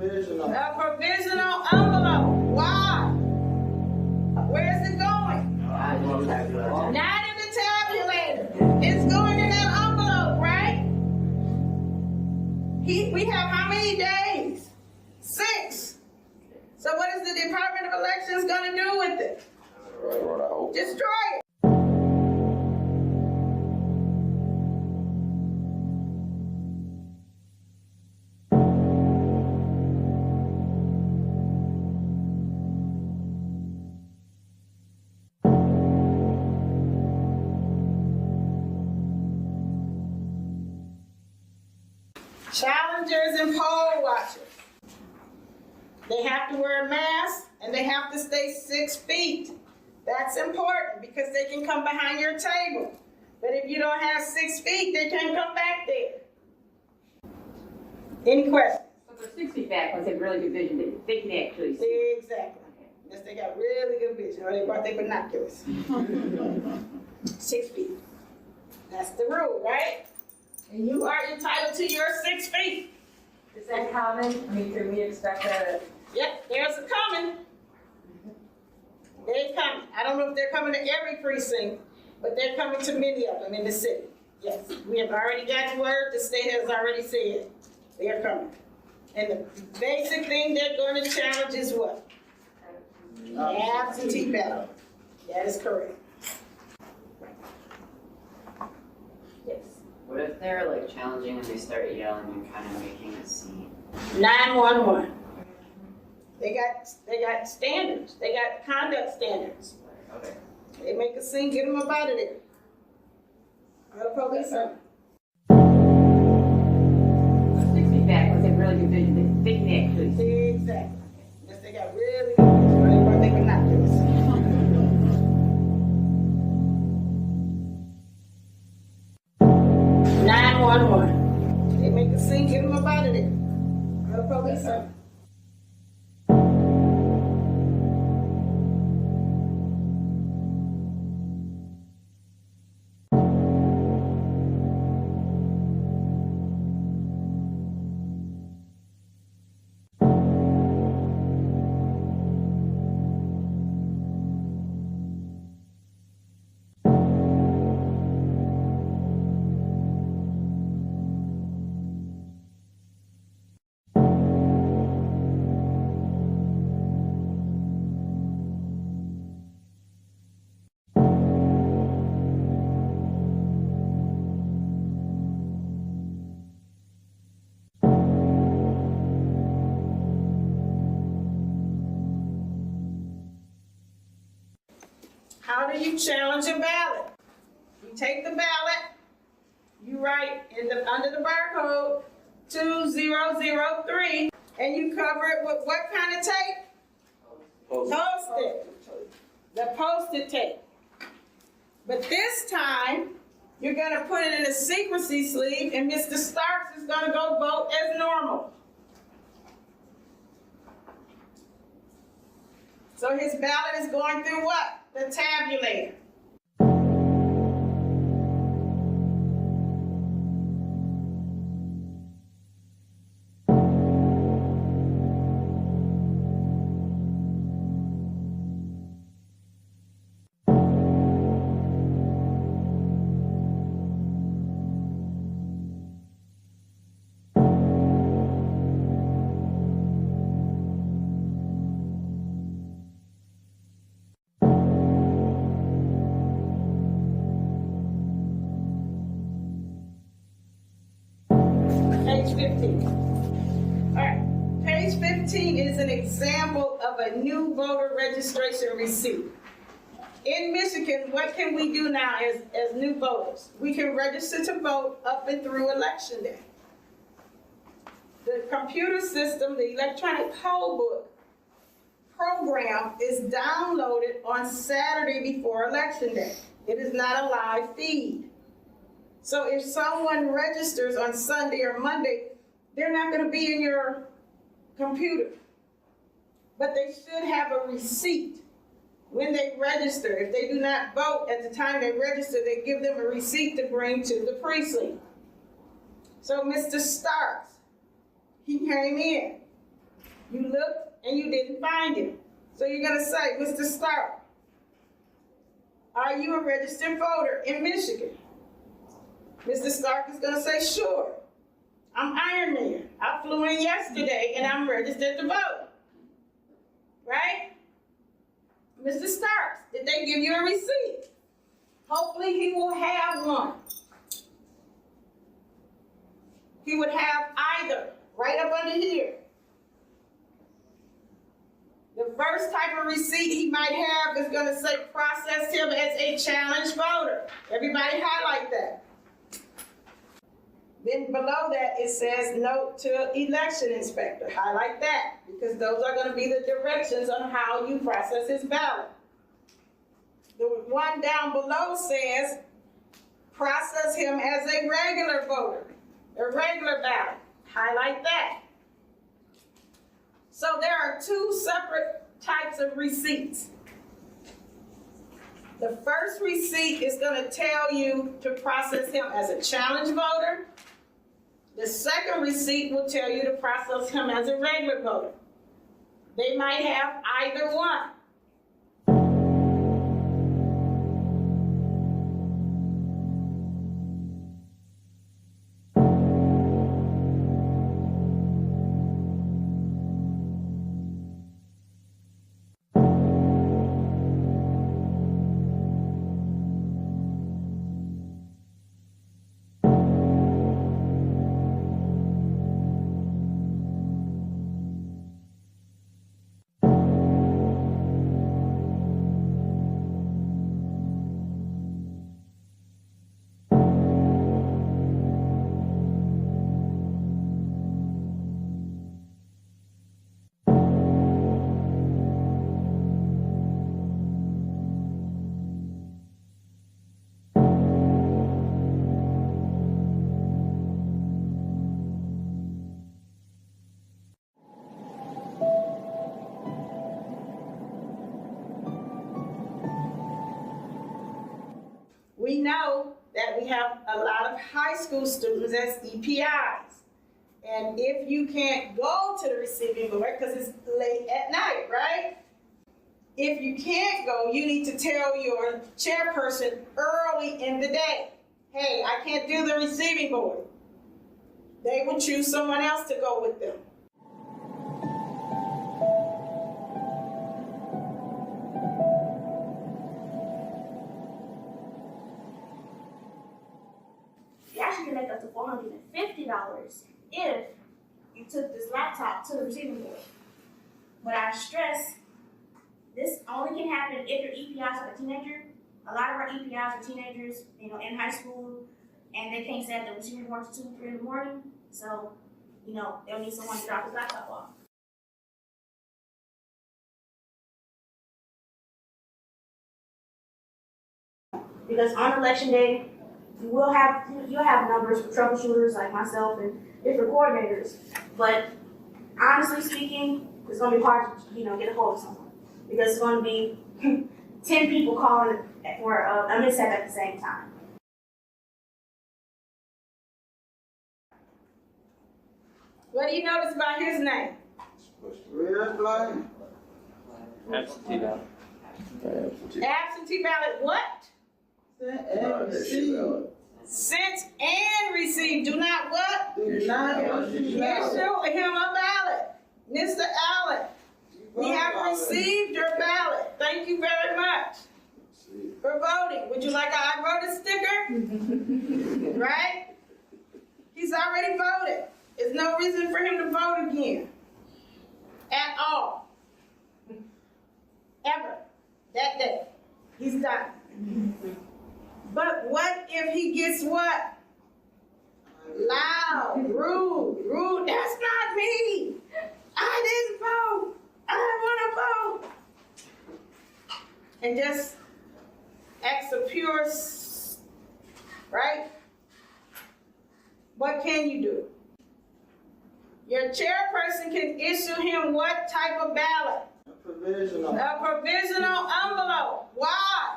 A provisional envelope. Why? Where is it going? Not in the tabulator. It's going in that envelope, right? We have how many days? 6. So what is the Department of Elections going to do with it? Destroy it. Challengers and poll watchers. They have to wear a mask and they have to stay 6 feet. That's important because they can come behind your table. But if you don't have 6 feet, they can't come back there. Any questions? So for 6 feet back, once they have really good vision, they can actually see. Exactly. Yes, they got really good vision, or they brought their binoculars. 6 feet. That's the rule, right? And you are entitled to your 6 feet. Is that common? I mean, can we expect that? Yep, there's a coming. They're coming. I don't know if they're coming to every precinct, but they're coming to many of them in the city. Yes, we have already gotten word. The state has already said they're coming. And the basic thing they're going to challenge is what? Absentee ballot. That is correct. Yes. What if they're like challenging and they start yelling and kind of making a scene? 911. They got standards. They got conduct standards. Okay. They make a scene, get them up out of there. Or the police are. 6 feet back, once they have really good vision, they can actually see. Exactly. Yes, they got really good vision, or they brought their binoculars. 911. They make a scene, get them up out of there. Or the police are. How do you challenge a ballot? You take the ballot, you write under the barcode 2003, and you cover it with what kind of tape? Post-it. The post-it tape. But this time, you're going to put it in a secrecy sleeve, and Mr. Starks is going to go vote as normal. So his ballot is going through what? The tabulator. Page 15. All right, page 15 is an example of a new voter registration receipt. In Michigan, what can we do now as new voters? We can register to vote up and through Election Day. The computer system, the electronic poll book program is downloaded on Saturday before Election Day. It is not a live feed. So if someone registers on Sunday or Monday, they're not going to be in your computer. But they should have a receipt when they register. If they do not vote at the time they register, they give them a receipt to bring to the precinct. So Mr. Starks, he came in. You looked and you didn't find him. So you're gonna say, Mr. Stark, are you a registered voter in Michigan? Mr. Stark is gonna say, sure. I'm Iron Man. I flew in yesterday and I'm registered to vote. Right? Mr. Starks, did they give you a receipt? Hopefully he will have one. He would have either, right up under here. The first type of receipt he might have is going to say process him as a challenged voter. Everybody highlight that. Then below that it says note to election inspector. Highlight that because those are going to be the directions on how you process his ballot. The one down below says process him as a regular voter, a regular ballot. Highlight that. So there are two separate types of receipts. The first receipt is going to tell you to process him as a challenge voter. The second receipt will tell you to process him as a regular voter. They might have either one. We know that we have a lot of high school students as EPIs. And if you can't go to the receiving board because it's late at night, right? If you can't go, you need to tell your chairperson early in the day, hey, I can't do the receiving board. They will choose someone else to go with them. You actually can make up to $450 if you took this laptop to the receiving board. But I stress, this only can happen if your EPIs are a teenager. A lot of our EPIs are teenagers, in high school, and they can't stay at the receiving board till 2 or 3 in the morning. So, they'll need someone to drop his laptop off. Because on election day, you'll have numbers for troubleshooters like myself and different coordinators. But honestly speaking, it's going to be hard to get a hold of someone because it's going to be 10 people calling for a mishap at the same time. What do you notice about his name? Red flag. Absentee ballot. Absentee ballot what? Sent and received. Do not what? Do not Issue him a ballot. Mr. Allen, we have received your ballot. Thank you very much for voting. Would you like a I voted sticker? Right? He's already voted. There's no reason for him to vote again. At all. Ever. That day. He's done. But what if he gets what? Loud, rude. That's not me. I didn't vote. I want to vote. And just acts of pure, right? What can you do? Your chairperson can issue him what type of ballot? Provisional. A provisional envelope. Why?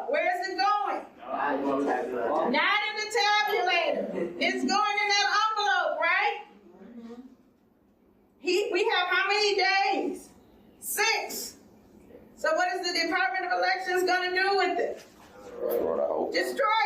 Where is it going? Not in the tabulator. It's going in that envelope, right? He We have how many days? 6. So what is the Department of Elections gonna do with it? Right, what I hope. Destroy